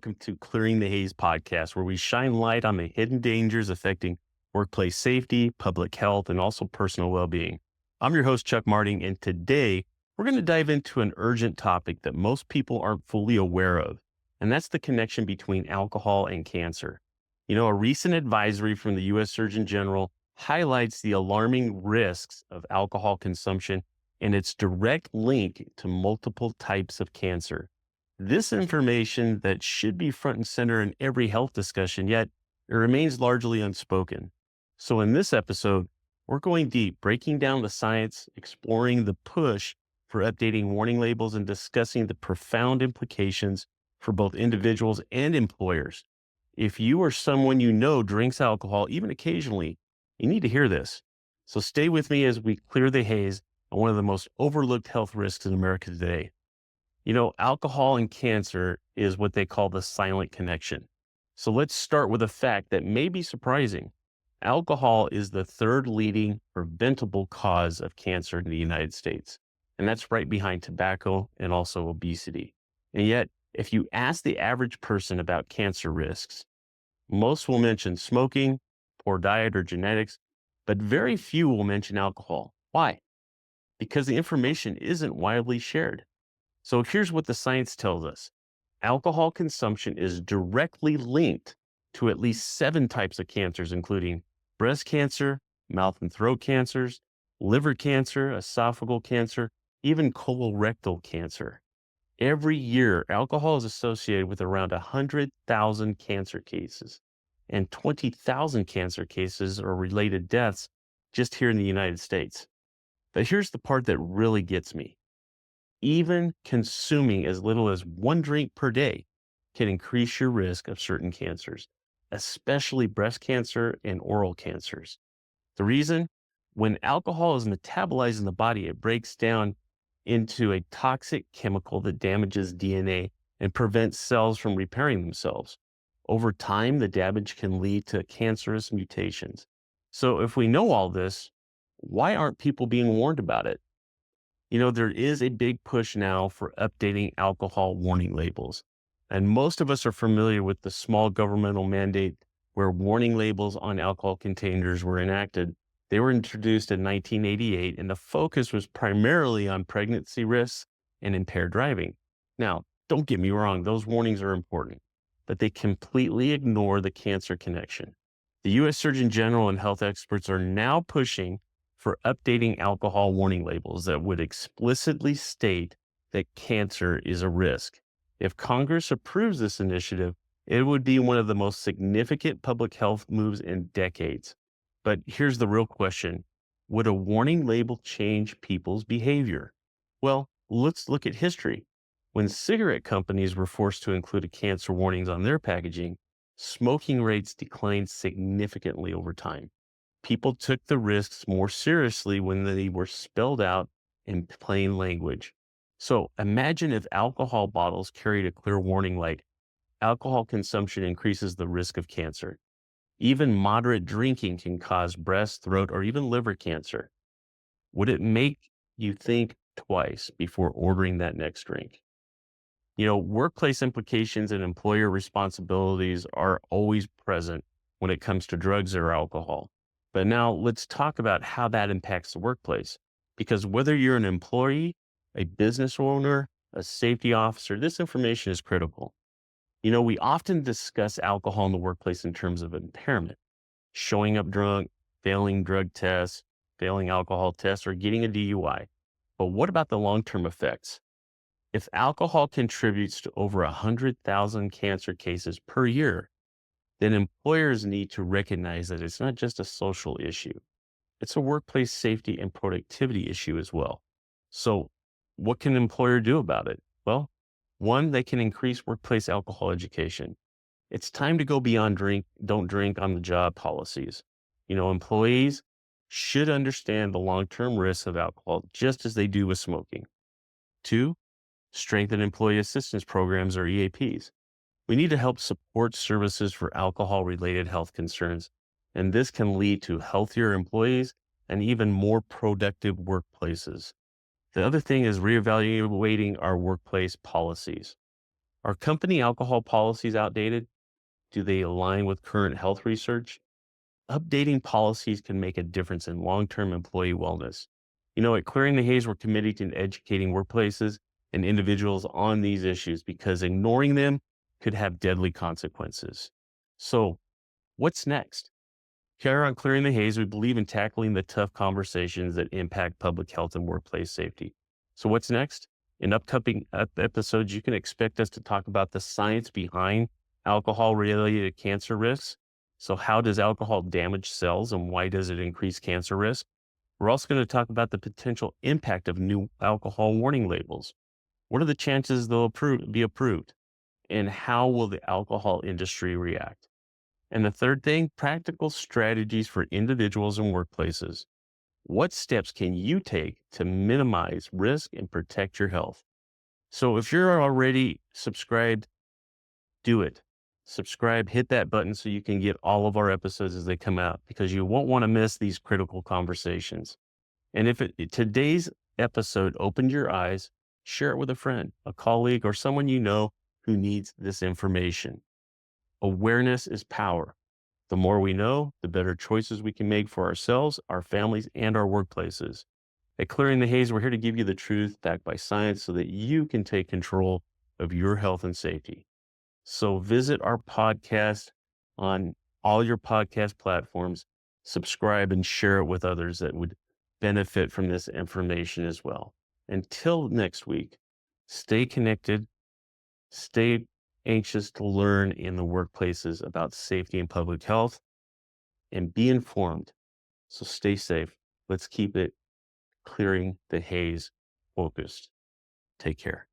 welcome to Clearing the Haze podcast, where we shine light on the hidden dangers affecting workplace safety, public health, and also personal well-being. I'm your host, Chuck Marting, and today we're going to dive into an urgent topic that most people aren't fully aware of, and that's the connection between alcohol and cancer. A recent advisory from the U.S. Surgeon General highlights the alarming risks of alcohol consumption and its direct link to multiple types of cancer. This information that should be front and center in every health discussion, yet it remains largely unspoken. So in this episode, we're going deep, breaking down the science, exploring the push for updating warning labels, and discussing the profound implications for both individuals and employers. If you or someone you know drinks alcohol, even occasionally, you need to hear this. So stay with me as we clear the haze on one of the most overlooked health risks in America today. Alcohol and cancer is what they call the silent connection. So let's start with a fact that may be surprising. Alcohol is the third leading preventable cause of cancer in the United States. And that's right behind tobacco and also obesity. And yet, if you ask the average person about cancer risks, most will mention smoking, poor diet, or genetics, but very few will mention alcohol. Why? Because the information isn't widely shared. So here's what the science tells us. Alcohol consumption is directly linked to at least 7 types of cancers, including breast cancer, mouth and throat cancers, liver cancer, esophageal cancer, even colorectal cancer. Every year, alcohol is associated with around 100,000 cancer cases and 20,000 cancer cases or related deaths just here in the United States. But here's the part that really gets me. Even consuming as little as 1 drink per day can increase your risk of certain cancers, especially breast cancer and oral cancers. The reason? When alcohol is metabolized in the body, it breaks down into a toxic chemical that damages DNA and prevents cells from repairing themselves. Over time, the damage can lead to cancerous mutations. So if we know all this, why aren't people being warned about it? There is a big push now for updating alcohol warning labels. And most of us are familiar with the small governmental mandate where warning labels on alcohol containers were enacted. They were introduced in 1988, and the focus was primarily on pregnancy risks and impaired driving. Now, don't get me wrong, those warnings are important, but they completely ignore the cancer connection. The U.S. Surgeon General and health experts are now pushing for updating alcohol warning labels that would explicitly state that cancer is a risk. If Congress approves this initiative, it would be one of the most significant public health moves in decades. But here's the real question. Would a warning label change people's behavior? Well, let's look at history. When cigarette companies were forced to include cancer warnings on their packaging, smoking rates declined significantly over time. People took the risks more seriously when they were spelled out in plain language. So imagine if alcohol bottles carried a clear warning like, alcohol consumption increases the risk of cancer. Even moderate drinking can cause breast, throat, or even liver cancer. Would it make you think twice before ordering that next drink? Workplace implications and employer responsibilities are always present when it comes to drugs or alcohol. But now let's talk about how that impacts the workplace. Because whether you're an employee, a business owner, a safety officer, this information is critical. We often discuss alcohol in the workplace in terms of impairment, showing up drunk, failing drug tests, failing alcohol tests, or getting a DUI. But what about the long-term effects? If alcohol contributes to over 100,000 cancer cases per year, then employers need to recognize that it's not just a social issue. It's a workplace safety and productivity issue as well. So what can an employer do about it? Well, 1, they can increase workplace alcohol education. It's time to go beyond don't drink on the job policies. Employees should understand the long-term risks of alcohol just as they do with smoking. 2, strengthen employee assistance programs or EAPs. We need to help support services for alcohol-related health concerns, and this can lead to healthier employees and even more productive workplaces. The other thing is reevaluating our workplace policies. Are company alcohol policies outdated? Do they align with current health research? Updating policies can make a difference in long-term employee wellness. At Clearing the Haze, we're committed to educating workplaces and individuals on these issues because ignoring them could have deadly consequences. So, what's next? Here on Clearing the Haze, we believe in tackling the tough conversations that impact public health and workplace safety. So, what's next? In upcoming episodes, you can expect us to talk about the science behind alcohol related cancer risks. So, how does alcohol damage cells and why does it increase cancer risk? We're also going to talk about the potential impact of new alcohol warning labels. What are the chances they'll be approved? And how will the alcohol industry react? And the third thing, practical strategies for individuals and workplaces. What steps can you take to minimize risk and protect your health? So if you're already subscribed, do it. Subscribe, hit that button so you can get all of our episodes as they come out because you won't want to miss these critical conversations. And if today's episode opened your eyes, share it with a friend, a colleague, or someone you know who needs this information. Awareness is power. The more we know, the better choices we can make for ourselves, our families, and our workplaces. At Clearing the Haze, we're here to give you the truth backed by science so that you can take control of your health and safety. So visit our podcast on all your podcast platforms, subscribe and share it with others that would benefit from this information as well. Until next week, stay connected, stay anxious to learn in the workplaces about safety and public health, and be informed. So stay safe. Let's keep it Clearing the Haze focused. Take care.